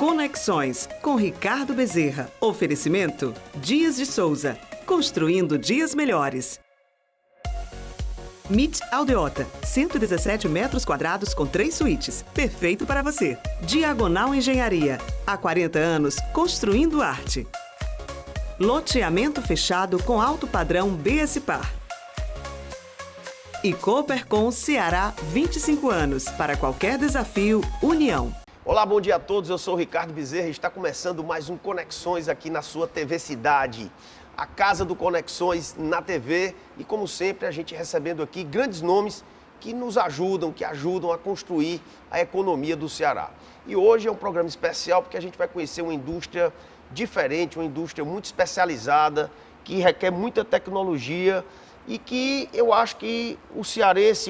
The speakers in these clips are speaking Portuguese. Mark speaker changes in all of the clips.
Speaker 1: Conexões, com Ricardo Bezerra. Oferecimento Dias de Souza, construindo dias melhores. MIT Aldeota, 117 metros quadrados com 3 suítes. Perfeito para você. Diagonal Engenharia, há 40 anos, construindo arte. Loteamento fechado com alto padrão BSPAR. E Coopercon Ceará, 25 anos. Para qualquer desafio, união.
Speaker 2: Olá, bom dia a todos. Eu sou o Ricardo Bezerra e está começando mais um Conexões aqui na sua TV Cidade. A casa do Conexões na TV e, como sempre, a gente recebendo aqui grandes nomes que nos ajudam, que ajudam a construir a economia do Ceará. E hoje é um programa especial porque a gente vai conhecer uma indústria diferente, uma indústria muito especializada, que requer muita tecnologia e que eu acho que o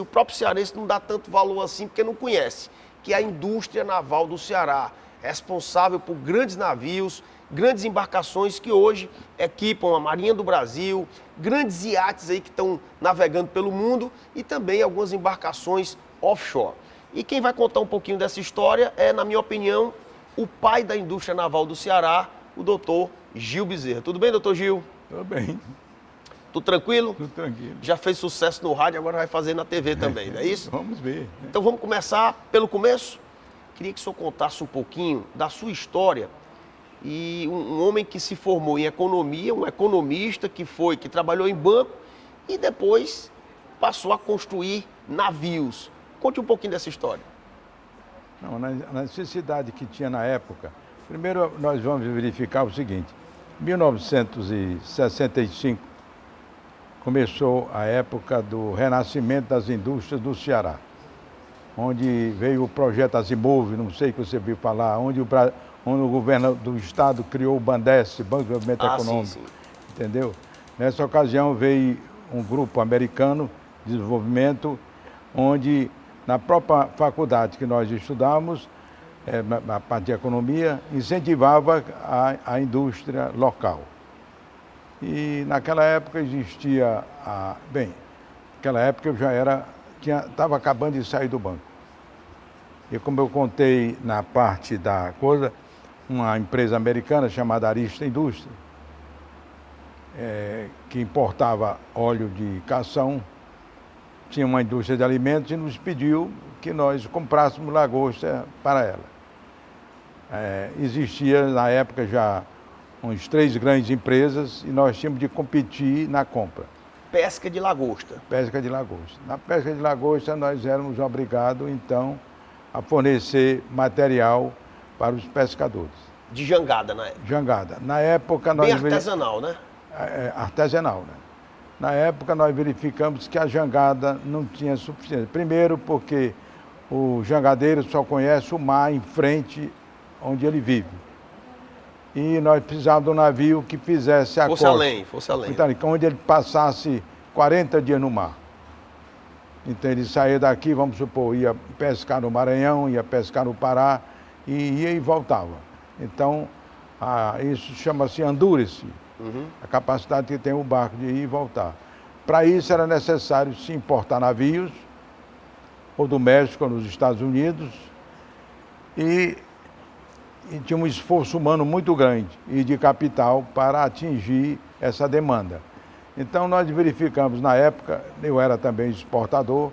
Speaker 2: próprio cearense não dá tanto valor assim porque não conhece, que é a indústria naval do Ceará, responsável por grandes navios, grandes embarcações que hoje equipam a Marinha do Brasil, grandes iates aí que estão navegando pelo mundo e também algumas embarcações offshore. E quem vai contar um pouquinho dessa história é, na minha opinião, o pai da indústria naval do Ceará, o doutor Gil Bezerra. Tudo bem, doutor Gil?
Speaker 3: Tudo bem.
Speaker 2: Tudo tranquilo?
Speaker 3: Tudo tranquilo.
Speaker 2: Já fez sucesso no rádio, agora vai fazer na TV também, não é isso?
Speaker 3: Vamos ver.
Speaker 2: Então vamos começar pelo começo? Queria que o senhor contasse um pouquinho da sua história e um homem que se formou em economia, um economista que trabalhou em banco e depois passou a construir navios. Conte um pouquinho dessa história.
Speaker 3: Não, na necessidade que tinha na época, primeiro nós vamos verificar o seguinte, em 1965 começou a época do renascimento das indústrias do Ceará, onde veio o projeto Asimov, não sei que você viu falar, onde o governo do estado criou o Bandes, Banco de Desenvolvimento Econômico,
Speaker 2: sim.
Speaker 3: Entendeu? Nessa ocasião veio um grupo americano de desenvolvimento, onde na própria faculdade que nós estudávamos, na parte de economia, incentivava a indústria local. E naquela época existia, naquela época eu estava acabando de sair do banco. E como eu contei na parte da coisa, uma empresa americana chamada Arista Indústria, que importava óleo de cação, tinha uma indústria de alimentos e nos pediu que nós comprássemos lagosta para ela. Existia na época já uns 3 grandes empresas e nós tínhamos de competir na compra.
Speaker 2: Pesca de lagosta.
Speaker 3: Pesca de lagosta. Na pesca de lagosta nós éramos obrigados, então, a fornecer material para os pescadores.
Speaker 2: De jangada na época.
Speaker 3: Jangada. Na época nós...
Speaker 2: Bem artesanal, né?
Speaker 3: Artesanal, né? Na época nós verificamos que a jangada não tinha suficiência. Primeiro porque o jangadeiro só conhece o mar em frente onde ele vive. E nós precisávamos de um navio que fizesse a costa.
Speaker 2: Fosse além.
Speaker 3: Então, onde ele passasse 40 dias no mar. Então ele saía daqui, vamos supor, ia pescar no Maranhão, ia pescar no Pará, e ia e voltava. Então, isso chama-se endurance, a capacidade que tem o barco de ir e voltar. Para isso era necessário se importar navios, ou do México ou dos Estados Unidos, e tinha um esforço humano muito grande e de capital para atingir essa demanda. Então nós verificamos na época, eu era também exportador,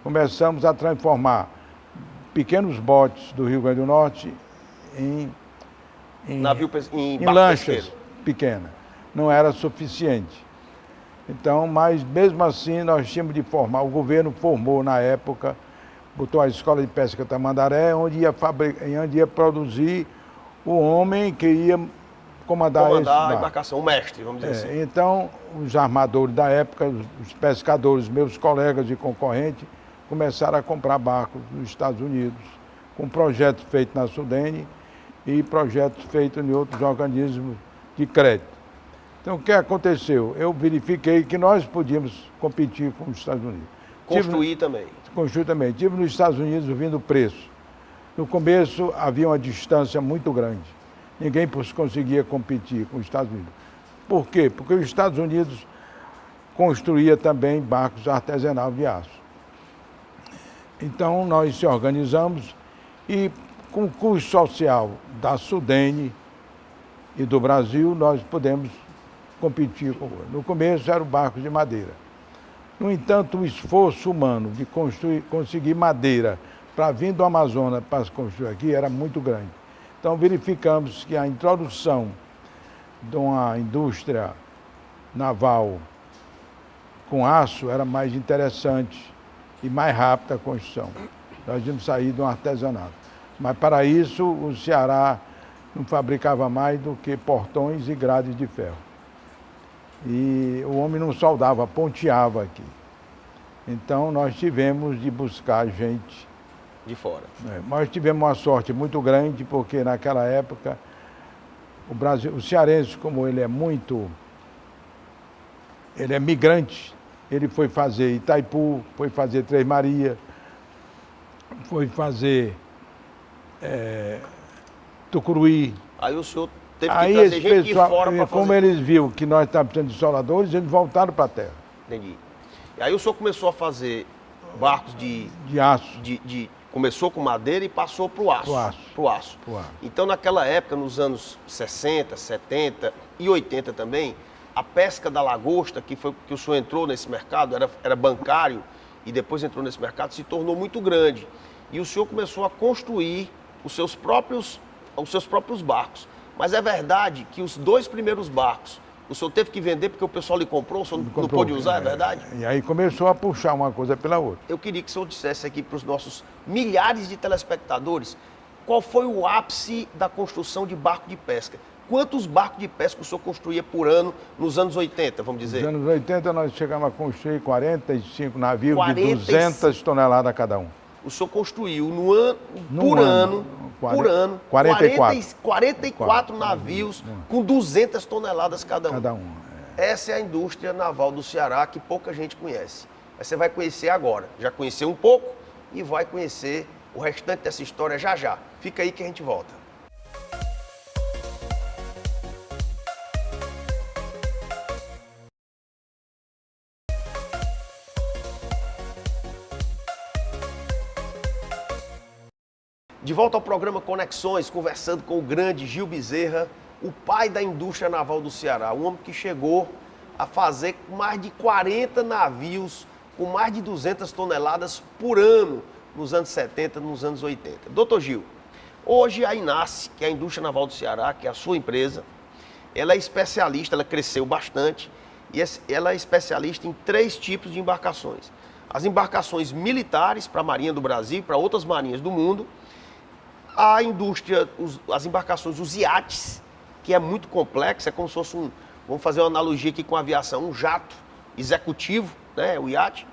Speaker 3: começamos a transformar pequenos botes do Rio Grande do Norte em lanchas pequenas. Não era suficiente. Então, mas mesmo assim nós tínhamos de formar, o governo formou na época, botou a Escola de Pesca Tamandaré, onde ia produzir o homem que ia comandar
Speaker 2: a embarcação, o mestre, vamos dizer assim.
Speaker 3: Então, os armadores da época, os pescadores, meus colegas e concorrentes, começaram a comprar barcos nos Estados Unidos, com projetos feitos na Sudene e projetos feitos em outros organismos de crédito. Então, o que aconteceu? Eu verifiquei que nós podíamos competir com os Estados Unidos.
Speaker 2: Construir também.
Speaker 3: Tive nos Estados Unidos vindo o preço. No começo havia uma distância muito grande. Ninguém conseguia competir com os Estados Unidos. Por quê? Porque os Estados Unidos construía também barcos artesanais de aço. Então nós se organizamos e com o custo social da Sudene e do Brasil, nós podemos competir com. No começo eram barcos de madeira. No entanto, o esforço humano de conseguir madeira para vir do Amazonas para se construir aqui era muito grande. Então verificamos que a introdução de uma indústria naval com aço era mais interessante e mais rápida a construção. Nós íamos sair de um artesanato. Mas para isso o Ceará não fabricava mais do que portões e grades de ferro. E o homem não soldava, ponteava aqui. Então nós tivemos de buscar gente
Speaker 2: de fora.
Speaker 3: Nós tivemos uma sorte muito grande, porque naquela época o Brasil, o cearense, como ele é migrante, ele foi fazer Itaipu, foi fazer Três Marias, foi fazer Tucuruí.
Speaker 2: Aí o senhor teve que trazer gente de fora para fazer.
Speaker 3: Como eles viram que nós estávamos precisando de soldadores, eles voltaram para a terra.
Speaker 2: Entendi. E aí o senhor começou a fazer barcos de
Speaker 3: aço.
Speaker 2: Começou com madeira e passou para o aço. Pro aço. Então, naquela época, nos anos 60, 70 e 80 também, a pesca da lagosta, que foi que o senhor entrou nesse mercado, era bancário e depois entrou nesse mercado, se tornou muito grande. E o senhor começou a construir os seus próprios barcos. Mas é verdade que os 2 primeiros barcos, o senhor teve que vender porque o pessoal lhe comprou, o senhor não pôde usar, é verdade?
Speaker 3: E aí começou a puxar uma coisa pela outra.
Speaker 2: Eu queria que o senhor dissesse aqui para os nossos milhares de telespectadores, qual foi o ápice da construção de barco de pesca? Quantos barcos de pesca o senhor construía por ano nos anos 80, vamos dizer?
Speaker 3: Nos anos 80 nós chegamos a construir 45 navios de 200 toneladas cada um.
Speaker 2: O senhor construiu por ano, 44 navios com 200 toneladas cada um. Essa é a indústria naval do Ceará que pouca gente conhece. Mas você vai conhecer agora. Já conheceu um pouco e vai conhecer o restante dessa história já já. Fica aí que a gente volta. De volta ao programa Conexões, conversando com o grande Gil Bezerra, o pai da indústria naval do Ceará, um homem que chegou a fazer mais de 40 navios com mais de 200 toneladas por ano nos anos 70, nos anos 80. Doutor Gil, hoje a INACE, que é a Indústria Naval do Ceará, que é a sua empresa, ela é especialista, ela cresceu bastante, e ela é especialista em 3 tipos de embarcações. As embarcações militares para a Marinha do Brasil e para outras marinhas do mundo, a indústria, as embarcações, os iates, que é muito complexo, é como se fosse vamos fazer uma analogia aqui com a aviação, um jato executivo, né, o iate,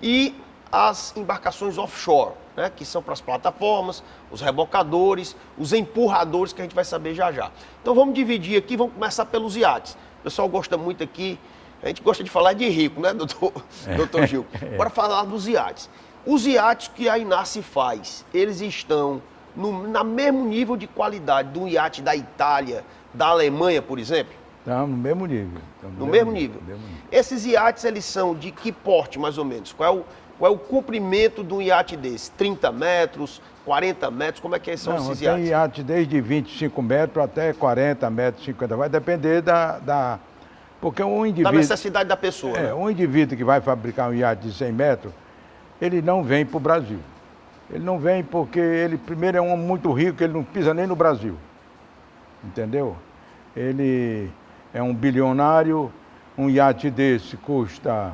Speaker 2: e as embarcações offshore, né, que são para as plataformas, os rebocadores, os empurradores, que a gente vai saber já já. Então vamos dividir aqui, vamos começar pelos iates. O pessoal gosta muito aqui, a gente gosta de falar de rico, né, doutor Gil? Bora falar dos iates. Os iates que a INACE faz, eles estão no mesmo nível de qualidade de um iate da Itália, da Alemanha, por exemplo?
Speaker 3: Estamos no mesmo nível.
Speaker 2: No mesmo nível. Esses iates, eles são de que porte, mais ou menos? Qual é o comprimento de um iate desse? 30 metros, 40 metros? Como é que são esses iates?
Speaker 3: Tem iate desde 25 metros até 40 metros, 50. Vai depender porque um indivíduo...
Speaker 2: Da necessidade da pessoa. Né?
Speaker 3: Um indivíduo que vai fabricar um iate de 100 metros, ele não vem para o Brasil. Ele não vem porque ele, primeiro, é um homem muito rico, ele não pisa nem no Brasil. Entendeu? Ele é um bilionário, um iate desse custa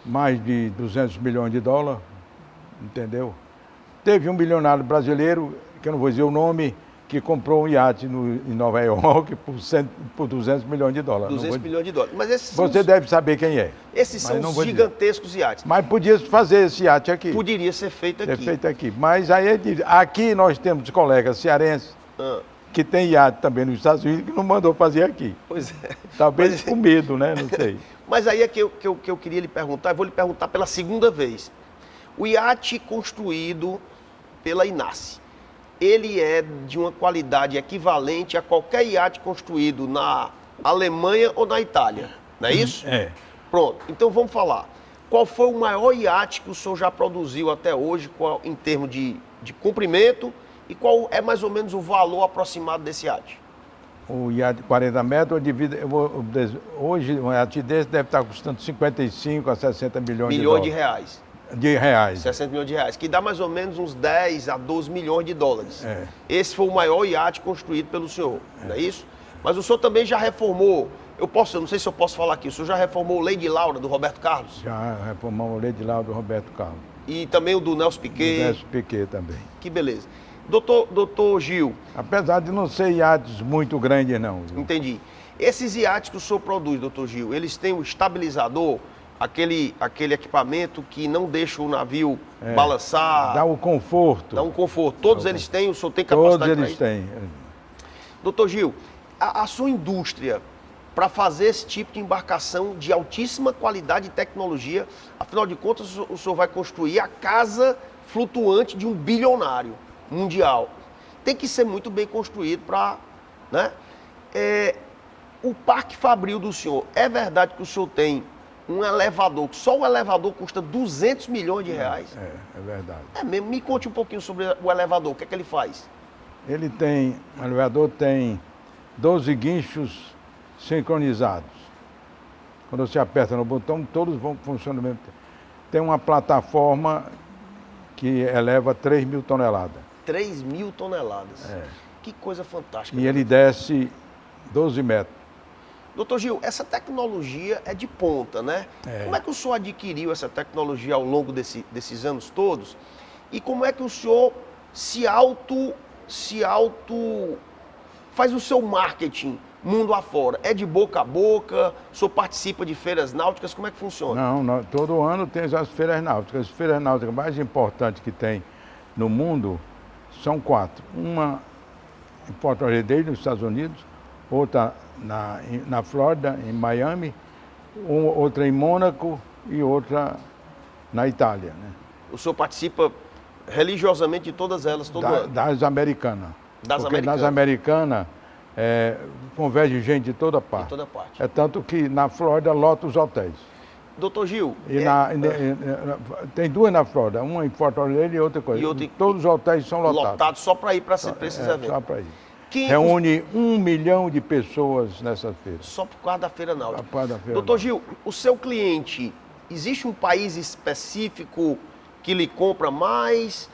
Speaker 3: mais de 200 milhões de dólares, entendeu? Teve um bilionário brasileiro, que eu não vou dizer o nome, que comprou um iate em Nova York por 200 milhões de dólares.
Speaker 2: 200 milhões de dólares. Mas esses
Speaker 3: Você deve saber quem é.
Speaker 2: Esses são os gigantescos iates.
Speaker 3: Mas podia fazer esse iate aqui.
Speaker 2: Poderia ser feito aqui.
Speaker 3: Mas aí, aqui nós temos colegas cearenses que tem iate também nos Estados Unidos que não mandou fazer aqui.
Speaker 2: Pois é.
Speaker 3: Talvez com medo, né? Não sei.
Speaker 2: Mas aí é que eu queria lhe perguntar, eu vou lhe perguntar pela segunda vez. O iate construído pela INACE, ele é de uma qualidade equivalente a qualquer iate construído na Alemanha ou na Itália, não é isso?
Speaker 3: É.
Speaker 2: Pronto, então vamos falar. Qual foi o maior iate que o senhor já produziu até hoje, em termos de comprimento E qual é mais ou menos o valor aproximado desse iate?
Speaker 3: O iate de 40 metros, hoje um iate desse deve estar custando 55 a 60 milhões de dólares.
Speaker 2: De reais.
Speaker 3: De reais.
Speaker 2: 60 milhões de reais, que dá mais ou menos uns 10 a 12 milhões de dólares.
Speaker 3: É.
Speaker 2: Esse foi o maior iate construído pelo senhor, não é isso? Mas o senhor também já reformou, eu não sei se eu posso falar aqui, o senhor já reformou o Lady Laura, do Roberto Carlos?
Speaker 3: Já reformamos o Lady Laura do Roberto Carlos.
Speaker 2: E também o do Nelson Piquet?
Speaker 3: Do Nelson Piquet também.
Speaker 2: Que beleza. Doutor Gil.
Speaker 3: Apesar de não ser iates muito grandes, não. Viu?
Speaker 2: Entendi. Esses iates que o senhor produz, doutor Gil, eles têm o estabilizador, aquele equipamento que não deixa o navio balançar.
Speaker 3: Dá o conforto.
Speaker 2: Dá um conforto. Todos eles têm, o senhor tem capacidade para isso?
Speaker 3: Todos eles têm.
Speaker 2: Doutor Gil, a sua indústria, para fazer esse tipo de embarcação de altíssima qualidade e tecnologia, afinal de contas, o senhor vai construir a casa flutuante de um bilionário mundial. Tem que ser muito bem construído para... Né? O parque fabril do senhor, é verdade que o senhor tem um elevador, que só o elevador custa 200 milhões de reais?
Speaker 3: É verdade.
Speaker 2: É mesmo? Me conte um pouquinho sobre o elevador, o que é que ele faz?
Speaker 3: O elevador tem 12 guinchos sincronizados. Quando você aperta no botão, todos vão funcionando ao mesmo tempo. Tem uma plataforma que eleva 3.000 toneladas.
Speaker 2: 3.000 toneladas. Que coisa fantástica.
Speaker 3: E ele desce 12 metros.
Speaker 2: Doutor Gil, essa tecnologia é de ponta, né? Como é que o senhor adquiriu essa tecnologia ao longo desses anos todos? E como é que o senhor se auto faz o seu marketing mundo afora? É de boca a boca? O senhor participa de feiras náuticas? Como é que funciona?
Speaker 3: Não, todo ano tem as feiras náuticas. As feiras náuticas mais importantes que tem no mundo são 4. Uma em Fort Lauderdale, nos Estados Unidos, outra na Flórida, em Miami, outra em Mônaco e outra na Itália. Né?
Speaker 2: O senhor participa religiosamente de todas elas, todo ano?
Speaker 3: Das americanas.
Speaker 2: Porque
Speaker 3: nas americanas converge gente de toda parte.
Speaker 2: De toda parte.
Speaker 3: É tanto que na Flórida lota os hotéis.
Speaker 2: Doutor Gil...
Speaker 3: tem 2 na Flórida, uma em Fort Lauderdale e outra coisa. Todos os hotéis são lotados.
Speaker 2: Lotados só para ir para esses eventos.
Speaker 3: Só para ir. Reúne 1 milhão de pessoas nessa feira.
Speaker 2: Só por causa da feira náutica.
Speaker 3: Por causa da feira
Speaker 2: Doutor Gil, o seu cliente, existe um país específico que lhe compra mais?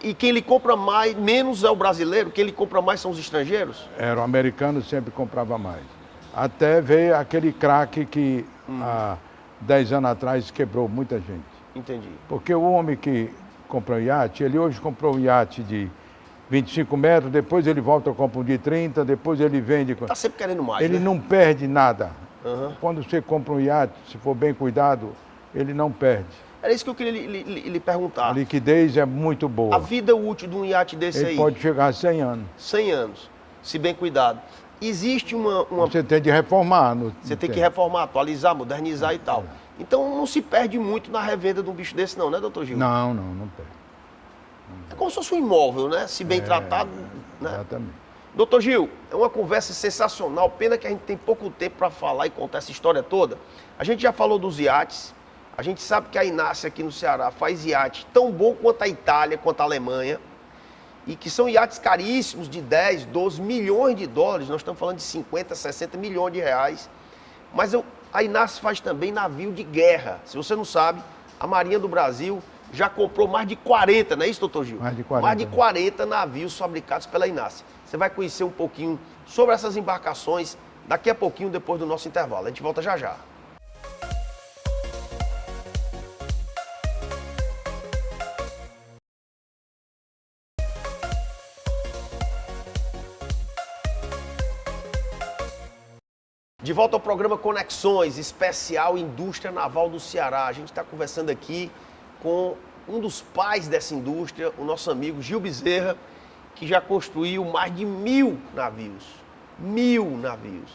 Speaker 2: E quem lhe compra menos é o brasileiro? Quem lhe compra mais são os estrangeiros?
Speaker 3: O americano sempre comprava mais. Até veio aquele craque que há 10 anos atrás quebrou muita gente.
Speaker 2: Entendi.
Speaker 3: Porque o homem que comprou um iate, ele hoje comprou um iate de 25 metros, depois ele volta a comprar um de 30, depois ele vende...
Speaker 2: Está sempre querendo mais,
Speaker 3: Ele
Speaker 2: né?
Speaker 3: não perde nada.
Speaker 2: Uhum.
Speaker 3: Quando você compra um iate, se for bem cuidado, ele não perde.
Speaker 2: Era isso que eu queria lhe perguntar.
Speaker 3: A liquidez é muito boa.
Speaker 2: A vida útil de um iate desse
Speaker 3: ele pode chegar a 100 anos.
Speaker 2: 100 anos, se bem cuidado. Existe uma...
Speaker 3: Você tem de reformar.
Speaker 2: Você tem que reformar, atualizar, modernizar e tal. Então não se perde muito na revenda de um bicho desse não, né, doutor Gil?
Speaker 3: Não perde.
Speaker 2: É como se fosse um imóvel, né? Se bem tratado. Né?
Speaker 3: Exatamente.
Speaker 2: Doutor Gil, é uma conversa sensacional. Pena que a gente tem pouco tempo para falar e contar essa história toda. A gente já falou dos iates. A gente sabe que a Inácia aqui no Ceará faz iate tão bom quanto a Itália, quanto a Alemanha. E que são iates caríssimos de 10, 12 milhões de dólares. Nós estamos falando de 50, 60 milhões de reais. Mas a Inácia faz também navio de guerra. Se você não sabe, a Marinha do Brasil já comprou mais de 40, não é isso, doutor Gil?
Speaker 3: Mais de 40.
Speaker 2: Mais de 40 navios fabricados pela Inácia. Você vai conhecer um pouquinho sobre essas embarcações daqui a pouquinho, depois do nosso intervalo. A gente volta já já. De volta ao programa Conexões, especial Indústria Naval do Ceará. A gente está conversando aqui com um dos pais dessa indústria, o nosso amigo Gil Bezerra, que já construiu mais de 1.000 navios. 1.000 navios.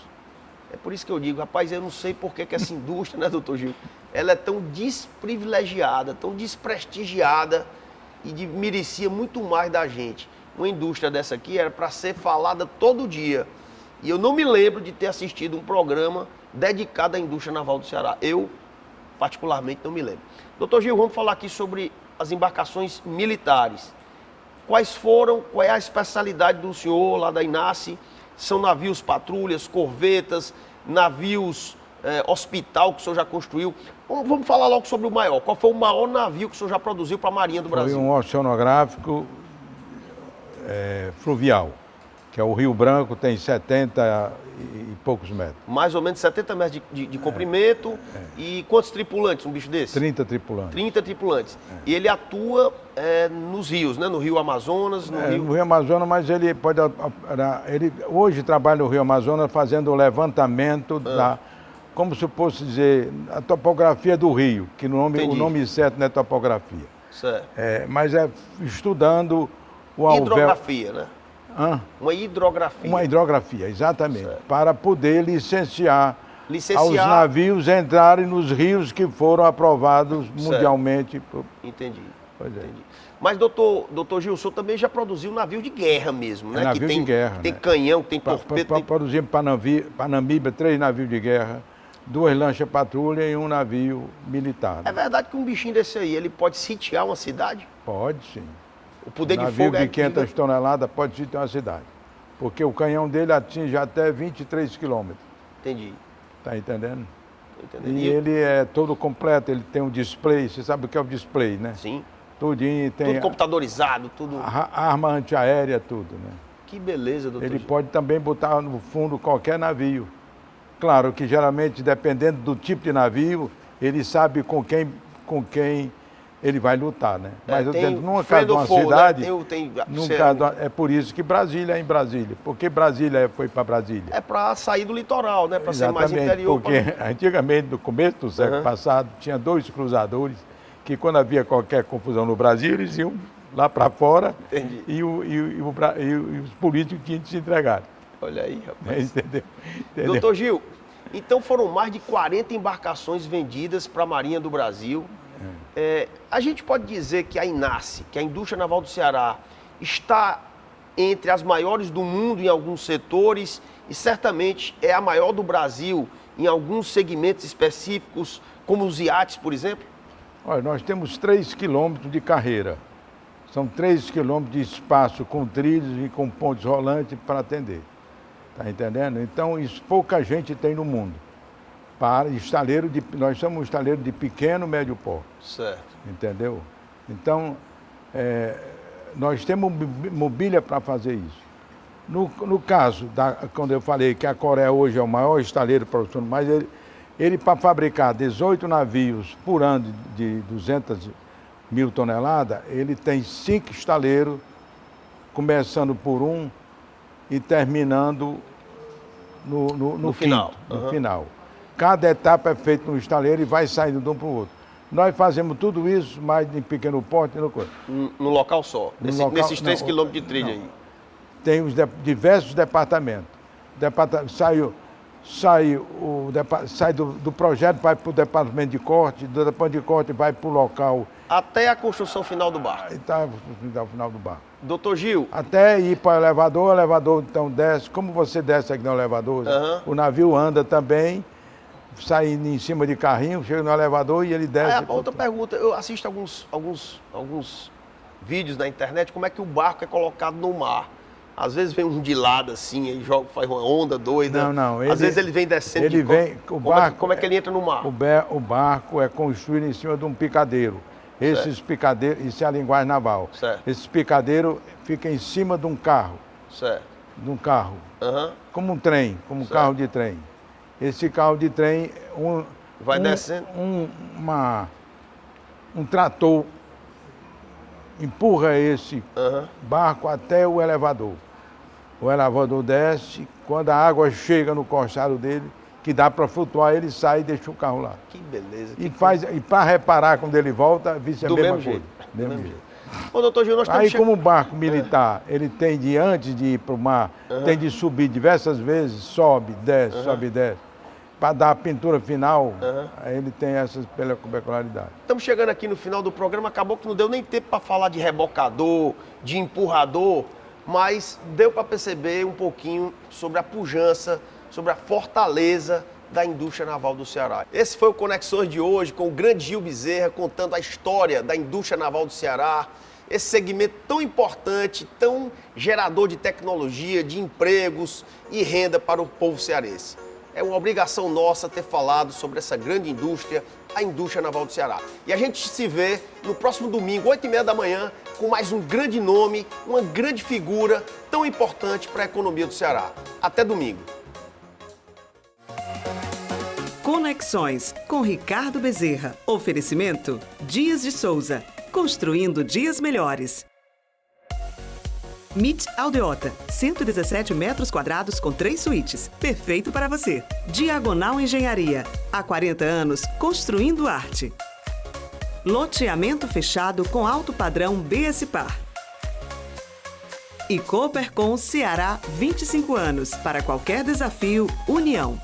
Speaker 2: É por isso que eu digo, rapaz, eu não sei por que essa indústria, né, doutor Gil, ela é tão desprivilegiada, tão desprestigiada e merecia muito mais da gente. Uma indústria dessa aqui era para ser falada todo dia. E eu não me lembro de ter assistido um programa dedicado à indústria naval do Ceará. Eu, particularmente, não me lembro. Doutor Gil, vamos falar aqui sobre as embarcações militares. qual é a especialidade do senhor lá da Inace? São navios patrulhas, corvetas, navios hospital que o senhor já construiu. Vamos falar logo sobre o maior. Qual foi o maior navio que o senhor já produziu para a Marinha do Brasil?
Speaker 3: Foi um oceanográfico fluvial, que é o Rio Branco, tem 70 e poucos metros.
Speaker 2: Mais ou menos 70 metros de comprimento. E quantos tripulantes um bicho desse?
Speaker 3: 30 tripulantes.
Speaker 2: 30 tripulantes. E ele atua nos rios, né? No Rio Amazonas,
Speaker 3: No Rio Amazonas, mas ele pode... Ele hoje trabalha no Rio Amazonas fazendo o levantamento da... Como se fosse dizer, a topografia do rio, que o nome certo não é topografia.
Speaker 2: Certo.
Speaker 3: Mas é estudando o alvéolo.
Speaker 2: Hidrografia, né? Uma hidrografia.
Speaker 3: Uma hidrografia, exatamente. Certo. Para poder licenciar aos navios entrarem nos rios que foram aprovados mundialmente.
Speaker 2: Entendi.
Speaker 3: Pois é.
Speaker 2: Entendi. Mas, doutor Gil, o senhor também já produziu navio de guerra mesmo, né?
Speaker 3: Navio de guerra,
Speaker 2: tem
Speaker 3: né?
Speaker 2: canhão, tem torpedo.
Speaker 3: Produzimos para Namíbia 3 navios de guerra, 2 lanchas patrulha e um navio militar.
Speaker 2: É verdade que um bichinho desse aí, ele pode sitiar uma cidade?
Speaker 3: Pode, sim.
Speaker 2: O poder de
Speaker 3: navio
Speaker 2: fogo
Speaker 3: de 500 toneladas pode sitiar uma cidade. Porque o canhão dele atinge até 23 quilômetros.
Speaker 2: Entendi.
Speaker 3: Tá entendendo?
Speaker 2: Tô entendendo.
Speaker 3: E ele é todo completo, ele tem um display, você sabe o que é o display, né?
Speaker 2: Sim.
Speaker 3: Tudinho, tem
Speaker 2: tudo computadorizado, tudo...
Speaker 3: Arma antiaérea, tudo, né?
Speaker 2: Que beleza, doutor
Speaker 3: Ele
Speaker 2: Gil.
Speaker 3: pode também botar no fundo qualquer navio. Claro que geralmente, dependendo do tipo de navio, ele sabe com quem ele vai lutar, né? Mas eu tento, numa casa de uma cidade,
Speaker 2: né?
Speaker 3: é por isso que Brasília é em Brasília. Por que Brasília foi para Brasília?
Speaker 2: É para sair do litoral, né? Para ser mais interior.
Speaker 3: Porque antigamente, no começo do século passado, tinha 2 cruzadores que quando havia qualquer confusão no Brasil, eles iam lá para fora.
Speaker 2: Entendi.
Speaker 3: E os políticos tinham que se entregar.
Speaker 2: Olha aí, rapaz.
Speaker 3: Entendeu?
Speaker 2: Doutor Gil, então foram mais de 40 embarcações vendidas para a Marinha do Brasil. A gente pode dizer que a Inace, que a Indústria Naval do Ceará, está entre as maiores do mundo em alguns setores e certamente é a maior do Brasil em alguns segmentos específicos, como os iates, por exemplo?
Speaker 3: Olha, nós temos 3 quilômetros de carreira. São 3 quilômetros de espaço com trilhos e com pontes rolantes para atender. Está entendendo? Então, isso pouca gente tem no mundo. Nós somos um estaleiro de pequeno, médio porte.
Speaker 2: Certo.
Speaker 3: Entendeu? Então, nós temos mobília para fazer isso. No caso, quando eu falei que a Coreia hoje é o maior estaleiro profissional, mas ele para fabricar 18 navios por ano de 200 mil toneladas, ele tem 5 estaleiros, começando por um e terminando no final. No final. Cada etapa é feita no estaleiro e vai saindo de um para o outro. Nós fazemos tudo isso, mas em pequeno porte e no coisa.
Speaker 2: No local só? Nesses 3 quilômetros de trilha aí?
Speaker 3: Tem os diversos departamentos. Sai do projeto, vai para o departamento de corte, do departamento de corte vai para o local.
Speaker 2: Até a construção final do barco?
Speaker 3: Até o final do barco.
Speaker 2: Doutor Gil?
Speaker 3: Até ir para o elevador então desce. Como você desce aqui no elevador, o navio anda também, sai em cima de carrinho, chega no elevador e ele desce.
Speaker 2: Outra pergunta, eu assisto alguns vídeos na internet, como é que o barco é colocado no mar? Às vezes vem um de lado assim, aí faz uma onda doida.
Speaker 3: Não.
Speaker 2: Às vezes ele vem descendo como é que ele entra no mar?
Speaker 3: O barco é construído em cima de um picadeiro. Esses picadeiros, isso é a linguagem naval.
Speaker 2: Certo.
Speaker 3: Esse picadeiro fica em cima de um carro.
Speaker 2: Certo.
Speaker 3: De um carro. Como um trem, como um carro de trem. Esse carro de trem,
Speaker 2: vai descendo.
Speaker 3: Um trator empurra esse barco até o elevador. O elevador desce, quando a água chega no corsário dele, que dá para flutuar, ele sai e deixa o carro lá.
Speaker 2: Que beleza.
Speaker 3: E para reparar quando ele volta, vice a mesma coisa.
Speaker 2: Do mesmo jeito. Ô, doutor Gil, nós
Speaker 3: Aí, como o barco militar, ele tem de, antes de ir para o mar, tem de subir diversas vezes, sobe, desce, para dar a pintura final, aí ele tem essas peculiaridades.
Speaker 2: Estamos chegando aqui no final do programa, acabou que não deu nem tempo para falar de rebocador, de empurrador, mas deu para perceber um pouquinho sobre a pujança, sobre a fortaleza da indústria naval do Ceará. Esse foi o Conexões de hoje com o grande Gil Bezerra, contando a história da indústria naval do Ceará, esse segmento tão importante, tão gerador de tecnologia, de empregos e renda para o povo cearense. É uma obrigação nossa ter falado sobre essa grande indústria, a indústria naval do Ceará. E a gente se vê no próximo domingo, 8h30 da manhã, com mais um grande nome, uma grande figura tão importante para a economia do Ceará. Até domingo.
Speaker 1: Conexões com Ricardo Bezerra. Oferecimento Dias de Souza. Construindo dias melhores. MIT Aldeota, 117 metros quadrados com 3 suítes. Perfeito para você. Diagonal Engenharia. Há 40 anos, construindo arte. Loteamento fechado com alto padrão BSPar. E Coopercon Ceará, 25 anos. Para qualquer desafio, união.